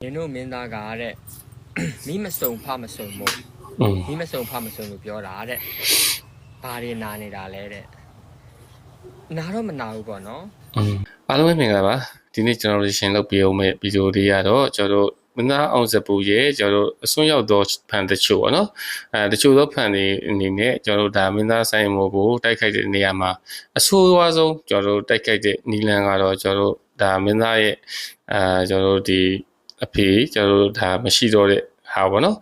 နင်တို့မင်းသားကတဲ့မိမစုံဖမစုံမို့မိမစုံဖမစုံလို့ပြောတာတဲ့ဘာတွေနာနေတာလဲတဲ့နာတော့မနာဘူးပေါ့နော်အားလုံးပဲမင်္ဂလာပါဒီနေ့ကျွန်တော်တို့ရှင်းလုပ်ပြအောင်မဲ့ဗီဒီယိုလေးကတော့ကျွန်တော်တို့မနာအောင်စပူရဲ့ကျွန်တော်တို့အစွန်းရောက်သောဖန်တချို့ပေါ့နော်တချို့သောဖန်တွေအနေနဲ့ကျွန်တော်တို့ဒါမင်းသားဆိုင်မို့ကိုတိုက်ခိုက်တဲ့နေရာမှာအဆိုးအဝါဆုံးကျွန်တော်တို့တိုက်ခိုက်တဲ့နီလန်ကတော့ကျွန်တော်တို့ဒါမင်းသားရဲ့ကျွန်တော်တို့ဒီအဖေကျွန်တော်တို့ဒါမရှိတော့တဲ့ဟာပေါ့နော်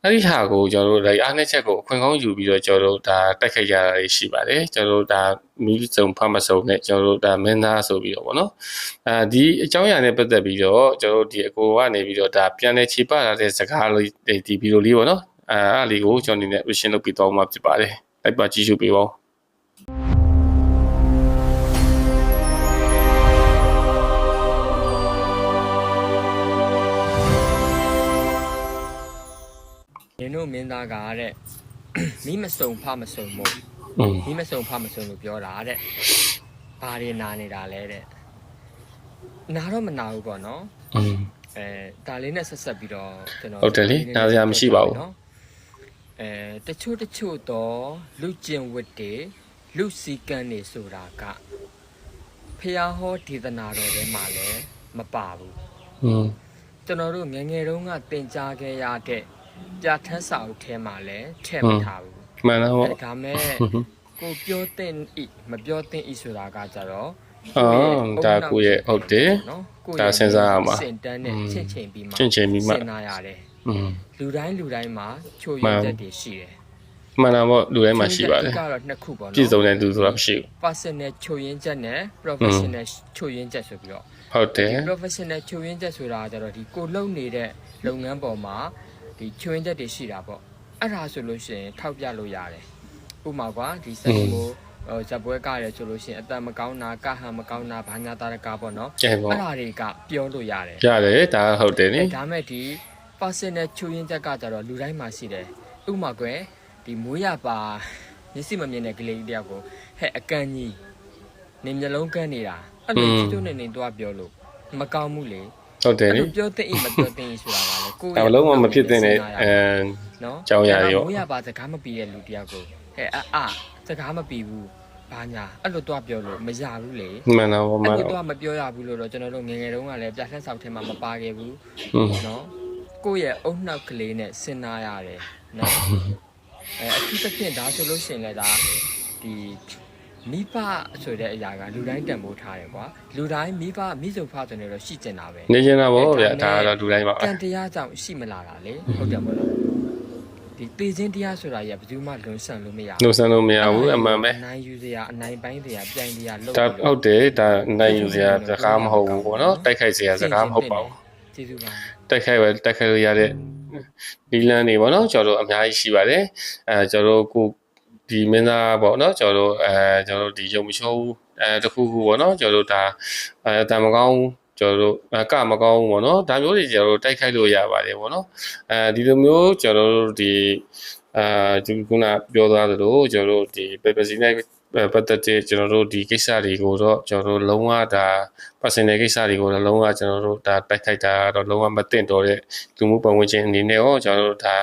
အဲ့ဒီဟာကိုကျွန်တော်တို့ဒါအားနည်းချက်ကိုအခွင့်ကောင်းယူပြီးတော့ကျွန်တော်တို့ဒါတိုက်ခိုက်ရတာရှိပါတယ်ကျွန်တော်တို့ဒါမီးစုံဖတ်မစုံနဲ့ကျွန်တော်တို့ဒါမင်းသားဆိုပြီးတော့ပေါ့နော်ဒီအကြောင်းအရာနဲ့ပတ်သက်ပြီးတော့ကျွန်တော်တို့ဒီအကိုကနေပြီးတော့ဒါပြန်လဲခြေပလာတဲ့စကားလေးဒီဗီဒီယိုလေးပေါ့နော်အဲ့လေးကိုကျွန်တော်အနေနဲ့ vision လုပ်ပြီးတော့မှဖြစ်ပါတယ်လိုက်ပါကြည့်ရှုပေးပါဦးနင်တို့မင်းသားကတဲ့မိမစုံဖမစုံမို့မိမစုံဖမစုံလို့ပြောတာတဲ့ဘာတွေနာနေတာလဲတဲ့နာတော့မနာဘူးပေါ့နော်ဒါလေးနဲ့ဆက်ပြီးတော့ကျွန်တော်ဟုတ်တယ်လေနားစရာမရှိပါဘူးတချို့တော့လူကျင်ဝတ်တွေလူစီကံတွေဆိုတာကဖျားဟောဒေသနာတော်ထဲမှာလည်းမပါဘူးကျွန်တော်တို့ငယ်ငယ်တုန်းကသင်ကြားခဲ့ရတဲ့ပြဋ္ဌာန်းစာအုပ်ထဲမှာလည်းထည့်မထားဘူးမှန်တော့ဒါမဲ့ကိုပြောတဲ့မပြောတဲ့ဆိုတာကကြတော့ဒါကိုရဲ့ဟုတ်တယ်ဒါစဉ်းစားရမှာစင်တန်းနဲ့ချင့်ချိန်ပြီးမှစဉ်းစားရတယ်လူတိုင်းမှာချိုရည်ချက်တွေရှိတယ်မှန်တာပေါ့လူတိုင်းမှာရှိပါတယ်ကတော့နှစ်ခုပေါ့နော်ပြည်စုံတဲ့လူဆိုတာမရှိဘူး personal ချိုရင်းချက်နဲ့ professional ချိုရင်းချက်ဆိုပြီးတော့ဟုတ်တယ် professional ချိုရင်းချက်ဆိုတာကြတော့ဒီကိုလုပ်နေတဲ့လုပ်ငန်းပေါ်မှာဒီချိုရင်းချက်တွေရှိတာပေါ့အဲ့ဒါဆိုလို့ရှိရင်ထောက်ပြလို့ရတယ်ဥပမာကွာဒီစက်ကိုဇပွဲကရဲဆိုလို့ရှိရင်အတန်မကောင်းတာကဟန်မကောင်းတာဘာညာတာကပေါ့နော်အဲ့ဒါတွေကပြောလို့ရတယ်ဒါဟုတ်တယ်နိဒါမဲ့ဒီ personal ချိုရင်းချက်ကကြတော့လူတိုင်းမှာရှိတယ်ဥပမာကွယ်ဒီမိုးရပါမျက်စိမမြင်တဲ့ကလေးတယောက်ကိုဟဲ့အကန်ကြီးနေမျက်လုံးကန်းနေတာအဲ့လိုချစ်တို့နေသွားပြောလို့မကောင်းဘူးလေဟုတ်တယ်လေပြောတဲ့မပြောတဲ့ဆိုတာကလည်းကိုယ်လုံးဝမဖြစ်တဲ့နော်ကြောင်းရရောမိုးရပါစကားမပြီးတဲ့လူတယောက်ကိုဟဲ့စကားမပြီးဘူးဘာညာအဲ့လိုတော့ပြောလို့မရဘူးလေမှန်တော့မှန်တော့အဲ့လိုတော့မပြောရဘူးလို့တော့ကျွန်တော်တို့ငယ်ငယ်တုန်းကလည်းပြဋ္ဌာန်းစာအုပ်ထဲမှာမပါခဲ့ဘူးနော်ကိုယ့်ရဲ့အုံနှောက်ကလေးနဲ့စဉ်းစားရတယ်နော်အထူးသဖြင့်ဒါဆိုလို့ရှိရင်လည်းဒါဒီမိဘဆိုတဲ့အရာကလူတိုင်းတန်ဖိုးထားတယ်ကွာလူတိုင်းမိစုံဖဆိုနေတော့ရှိကျင်တာပဲနေကျင်တာပေါ့ဗျာဒါကတော့လူတိုင်းပါကံတရားကြောင့်ရှိမလာတာလေဟုတ်တယ်မို့လားဒီတေခြင်းတရားဆိုတာကြီးဘယ်သူမှလွန်ဆန်လို့မရဘူးလွန်ဆန်လို့မရဘူးအမှန်ပဲအနိုင်ယူစရာအနိုင်ပိုင်းစရာပြိုင်စရာလုပ်ဟုတ်တယ်ဒါအနိုင်ယူစရာစကားမဟုတ်ဘူးပေါ့နော်တိုက်ခိုက်စရာစကားမဟုတ်ပါဘူးကျေးဇူးပါတိုက်ခိုက်လို့ရတဲ့နီလန်းတွေပေါ့နော်ကျွန်တော်တို့အများကြီးရှိပါတယ်ကျွန်တော်တို့ကိုဒီမင်းသားပေါ့နော်ကျွန်တော်တို့ဒီရုံမချိုးတခုခုပေါ့နော်ကျွန်တော်တို့ဒါတန်မကောင်းကျွန်တော်တို့ကမကောင်းပေါ့နော်ဒါမျိုးတွေကျွန်တော်တို့တိုက်ခိုက်လို့ရပါတယ်ပေါ့နော်ဒီလိုမျိုးကျွန်တော်တို့ဒီဒီခုနပြောသွားသလိုကျွန်တော်တို့ဒီ privacy နဲ့ပတ်သက်တဲ့ကျွန်တော်တို့ဒီကိစ္စတွေကိုတော့ကျွန်တော်တို့လုံးဝဒါ personal ကိစ္စတွေကိုတော့လုံးဝကျွန်တော်တို့ဒါတိုက်ခိုက်တာတော့လုံးဝမသင့်တော်တဲ့လူမှုပတ်ဝန်းကျင်အနေနဲ့ရောကျွန်တော်တို့ဒါ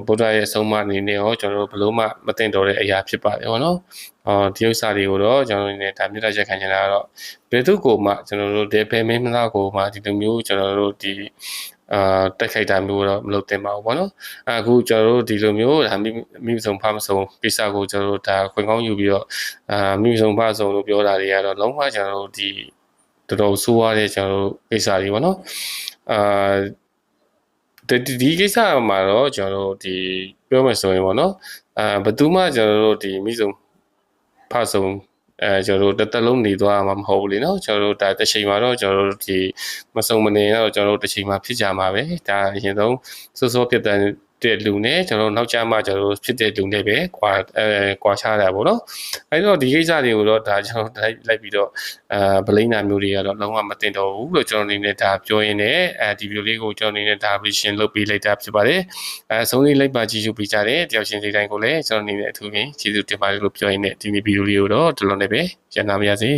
ဗုဒ္ဓရဲ့အဆုံးအမအနေနဲ့ရောကျွန်တော်တို့ဘလို့မှမသင့်တော်တဲ့အရာဖြစ်ပါတယ်ပေါ့နော်ဒီဥစ္စာတွေကိုတော့ကျွန်တော်တို့အနေနဲ့ဒါမြတ်တက်ချက်ခံနေတာတော့ဘယ်သူကိုမှကျွန်တော်တို့ဒီဖယ်မင်းမသားကိုမှဒီလိုမျိုးကျွန်တော်တို့ဒီတိုက်ခိုက်တာမျိုးတော့မလုပ်သင့်ပါဘူးပေါ့နော်အခုကျွန်တော်တို့ဒီလိုမျိုးဒါမိမစုံဖမစုံကိစ္စကိုကျွန်တော်တို့ဒါခွင့်ကောင်းယူပြီးတော့မိမစုံဖစုံလို့ပြောတာတွေကတော့လုံးဝကျွန်တော်တို့ဒီတော်တော်ဆိုးရတဲ့ကျွန်တော်တို့ကိစ္စတွေပေါ့နော်ဒီကိစ္စမှာတော့ကျွန်တော်တို့ဒီပြောမယ်ဆိုရင်ပေါ့နော်ဘယ်သူမှကျွန်တော်တို့ဒီမိစုံဖစုံကျွန်တော်တို့တစ်သက်လုံးနေသွားမှာမဟုတ်ဘူးလေနော်ကျွန်တော်တို့ဒါတစ်ချိန်မှာတော့ကျွန်တော်တို့ဒီမစုံမနေတော့ကျွန်တော်တို့တစ်ချိန်မှာဖြစ်ကြမှာပဲဒါအရင်ဆုံးစိုးဖြစ်တဲ့လူနဲ့ကျွန်တော်နောက်ကျမှကျွန်တော်ဖြစ်တဲ့လူနဲ့ပဲကွာခြားတာပေါ့နော်အဲဒီတော့ဒီကိစ္စတွေကိုတော့ဒါကျွန်တော်လိုက်ပြီးတော့ဗလိန်းနာမျိုးတွေကတော့လုံးဝမတင်တော့ဘူးလို့ကျွန်တော်အနေနဲ့ဒါပြောရင်းနဲ့ဒီဗီဒီယိုလေးကိုကျွန်တော်အနေနဲ့ဒါ vision လုပ်ပေးလိုက်တာဖြစ်ပါတယ်ဆုံးလေးလိုက်ပါကြည့်ရှုပေးကြတဲ့တယောက်ချင်းစီတိုင်းကိုလည်းကျွန်တော်အနေနဲ့အထူးဖြင့်ကျေးဇူးတင်ပါတယ်လို့ပြောရင်းနဲ့ဒီဗီဒီယိုလေးကိုတော့ဒီလိုနဲ့ပဲရန်နာပါရစေ